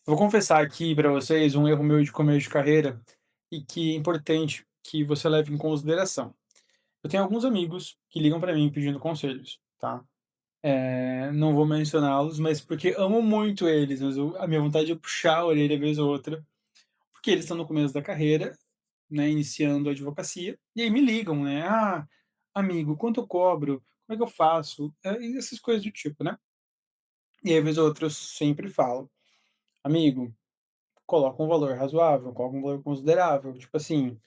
Vou confessar aqui para vocês um erro meu de começo de carreira e que é importante que você leve em consideração. Eu tenho alguns amigos que ligam para mim pedindo conselhos, tá? Não vou mencioná-los, mas porque amo muito eles, mas a minha vontade é puxar a orelha vez ou outra, porque eles estão no começo da carreira, né, iniciando a advocacia, e aí me ligam, né? Ah, amigo, quanto eu cobro? Como é que eu faço? E essas coisas do tipo, né? E aí, vez ou outra, eu sempre falo, amigo, coloca um valor razoável, coloca um valor considerável, tipo assim,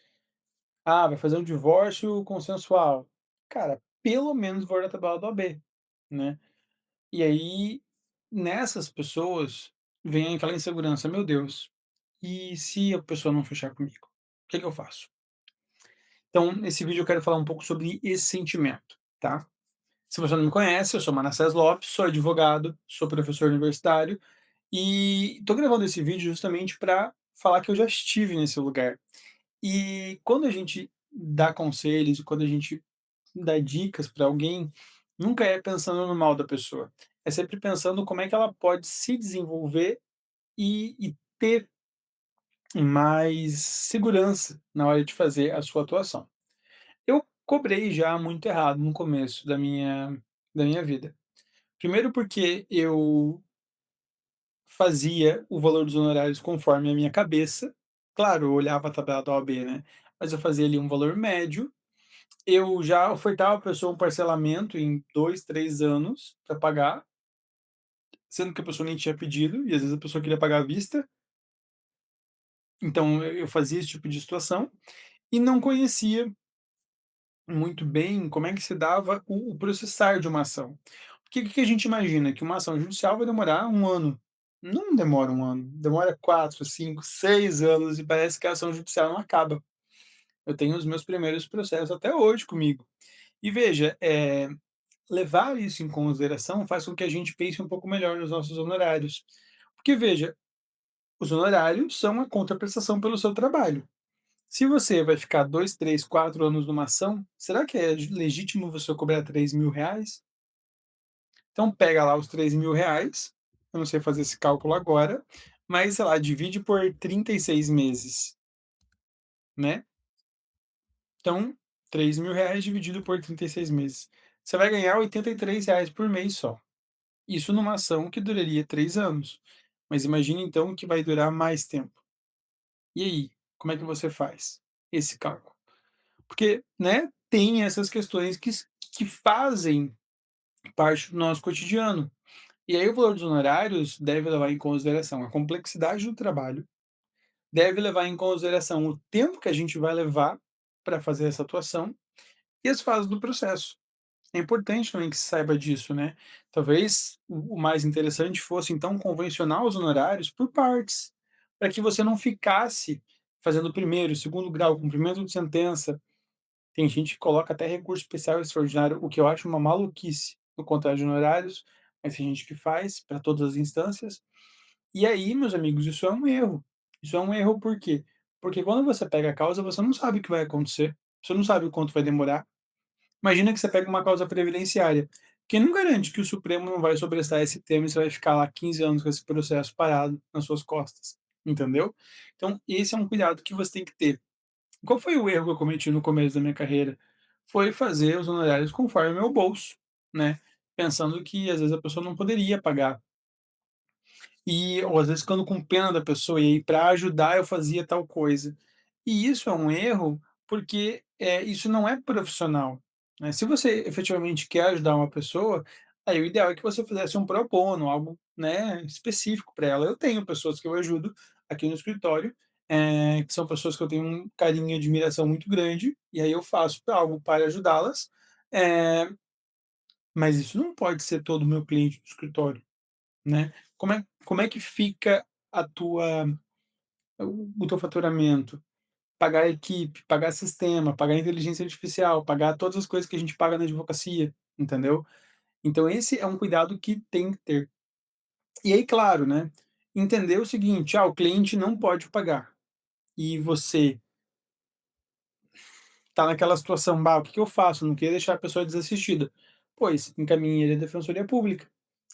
ah, vai fazer um divórcio consensual. Cara, pelo menos o valor da tabela do AB, né. E aí, nessas pessoas, vem aquela insegurança: "Meu Deus, e se a pessoa não fechar comigo? O que que eu faço?". Então, nesse vídeo eu quero falar um pouco sobre esse sentimento, tá. Se você não me conhece, eu sou Manassés Lopes, sou advogado, sou professor universitário e tô gravando esse vídeo justamente para falar que eu já estive nesse lugar. E quando a gente dá conselhos, quando a gente dá dicas para alguém, nunca é pensando no mal da pessoa. É sempre pensando como é que ela pode se desenvolver e ter mais segurança na hora de fazer a sua atuação. Eu cobrei já muito errado no começo da minha vida. Primeiro porque eu fazia o valor dos honorários conforme a minha cabeça. Claro, eu olhava a tabela da OAB, né, mas eu fazia ali um valor médio. Eu já ofertava à pessoa um parcelamento em 2, 3 anos para pagar, sendo que a pessoa nem tinha pedido, e às vezes a pessoa queria pagar à vista, então eu fazia esse tipo de situação, e não conhecia muito bem como é que se dava o processar de uma ação. Porque o que que a gente imagina? Que uma ação judicial vai demorar um ano. Não demora um ano, demora 4, 5, 6 anos e parece que a ação judicial não acaba. Eu tenho os meus primeiros processos até hoje comigo. E veja, levar isso em consideração faz com que a gente pense um pouco melhor nos nossos honorários. Porque veja, os honorários são a contraprestação pelo seu trabalho. Se você vai ficar 2, 3, 4 anos numa ação, será que é legítimo você cobrar R$ 3.000? Então pega lá os R$ 3.000, eu não sei fazer esse cálculo agora, mas sei lá, divide por 36 meses, né? Então, R$ 3.000 dividido por 36 meses. Você vai ganhar R$ 83 por mês só. Isso numa ação que duraria 3 anos. Mas imagine então que vai durar mais tempo. E aí, como é que você faz esse cálculo? Porque, né, tem essas questões que fazem parte do nosso cotidiano. E aí o valor dos honorários deve levar em consideração a complexidade do trabalho, deve levar em consideração o tempo que a gente vai levar para fazer essa atuação e as fases do processo. É importante também que se saiba disso, né. Talvez o mais interessante fosse, então, convencionar os honorários por partes, para que você não ficasse fazendo o primeiro, o segundo grau, cumprimento de sentença. Tem gente que coloca até recurso especial extraordinário, o que eu acho uma maluquice no contrato de honorários, mas tem gente que faz para todas as instâncias. E aí, meus amigos, isso é um erro. Isso é um erro por quê? Porque quando você pega a causa, você não sabe o que vai acontecer, você não sabe o quanto vai demorar. Imagina que você pega uma causa previdenciária. Quem não garante que o Supremo não vai sobressar esse tema e você vai ficar lá 15 anos com esse processo parado nas suas costas, entendeu? Então, esse é um cuidado que você tem que ter. Qual foi o erro que eu cometi no começo da minha carreira? Foi fazer os honorários conforme o meu bolso, né? Pensando que às vezes a pessoa não poderia pagar. Ou às vezes ficando com pena da pessoa, e aí para ajudar eu fazia tal coisa. E isso é um erro, porque, isso não é profissional, né. Se você efetivamente quer ajudar uma pessoa, aí o ideal é que você fizesse um pro bono, algo, né, específico para ela. Eu tenho pessoas que eu ajudo aqui no escritório, que são pessoas que eu tenho um carinho e admiração muito grande, e aí eu faço algo para ajudá-las, eh, mas isso não pode ser todo o meu cliente do escritório, né. Como é que fica a tua o teu faturamento? Pagar a equipe, pagar sistema, pagar inteligência artificial, pagar todas as coisas que a gente paga na advocacia, entendeu? Então esse é um cuidado que tem que ter. E aí, claro, né, entender o seguinte: o cliente não pode pagar, e você tá naquela situação: "Bah, o que que eu faço? Não queria deixar a pessoa desassistida". Pois, encaminhe ele à defensoria pública.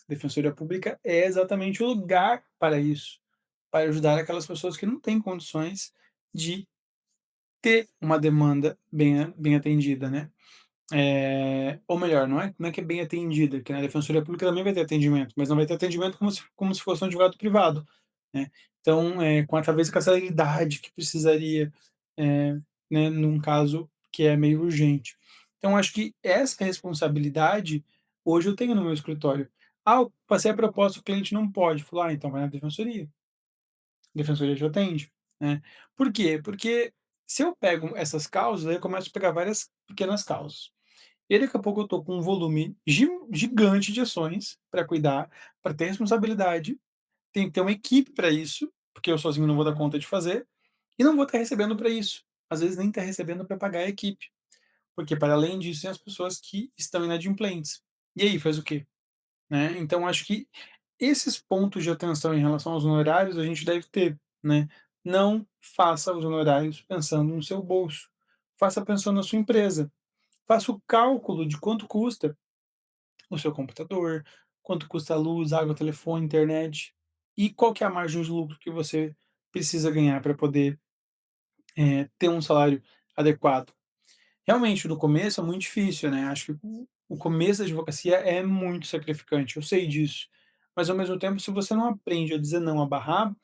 Defensoria pública é exatamente o lugar para isso. para ajudar aquelas pessoas que não têm condições de ter uma demanda bem atendida, né. Ou melhor, não é que é bem atendida, que na defensoria pública também vai ter atendimento, mas não vai ter atendimento como se fosse um advogado privado, né. Então, talvez com a celeridade que precisaria, eh, né, num caso que é meio urgente. Então acho que essa responsabilidade, hoje eu tenho no meu escritório. "Ah, eu passei a proposta, o cliente não pode", falo: "Ah, então vai na defensoria, a defensoria te atende", né. Por quê? Porque se eu pego essas causas, aí eu começo a pegar várias pequenas causas. E aí daqui a pouco eu tô com um volume gigante de ações para cuidar, para ter responsabilidade, tem que ter uma equipe para isso, porque eu sozinho não vou dar conta de fazer, e não vou estar recebendo para isso. Às vezes nem estar recebendo para pagar a equipe, porque para além disso tem as pessoas que estão inadimplentes. E aí, faz o quê? Né, então acho que esses pontos de atenção em relação aos honorários a gente deve ter, né. Não faça os honorários pensando no seu bolso, faça pensando na sua empresa. Faça o cálculo de quanto custa o seu computador, quanto custa a luz, água, telefone, internet, e qual que é a margem de lucro que você precisa ganhar para poder, ter um salário adequado. Realmente, no começo é muito difícil, né, acho que o começo da advocacia é muito sacrificante, eu sei disso. Mas ao mesmo tempo, se você não aprende a dizer não, a barrar,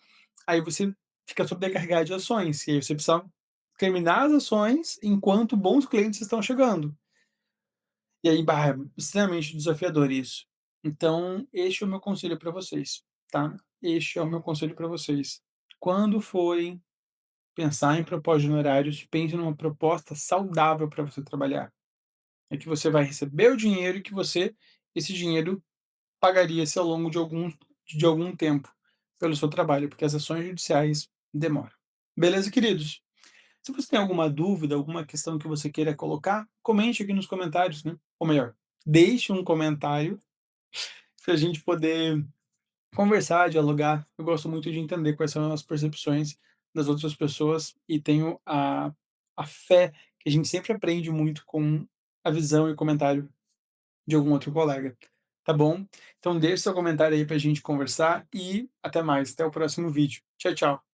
aí você fica sobrecarregado de ações, e aí você precisa terminar as ações enquanto bons clientes estão chegando. E aí, é extremamente desafiador isso. Então, este é o meu conselho para vocês, tá? Este é o meu conselho para vocês. Quando forem pensar em propósito de honorários, pense numa proposta saudável para você trabalhar. É que você vai receber o dinheiro e que esse dinheiro pagaria-se ao longo de algum tempo pelo seu trabalho, porque as ações judiciais demoram. Beleza, queridos? Se você tem alguma dúvida, alguma questão que você queira colocar, comente aqui nos comentários, né? Ou melhor, deixe um comentário para a gente poder conversar, dialogar. Eu gosto muito de entender quais são as percepções das outras pessoas e tenho a fé que a gente sempre aprende muito com a visão e o comentário de algum outro colega. Tá bom? Então deixe seu comentário aí para a gente conversar e até mais. Até o próximo vídeo. Tchau, tchau.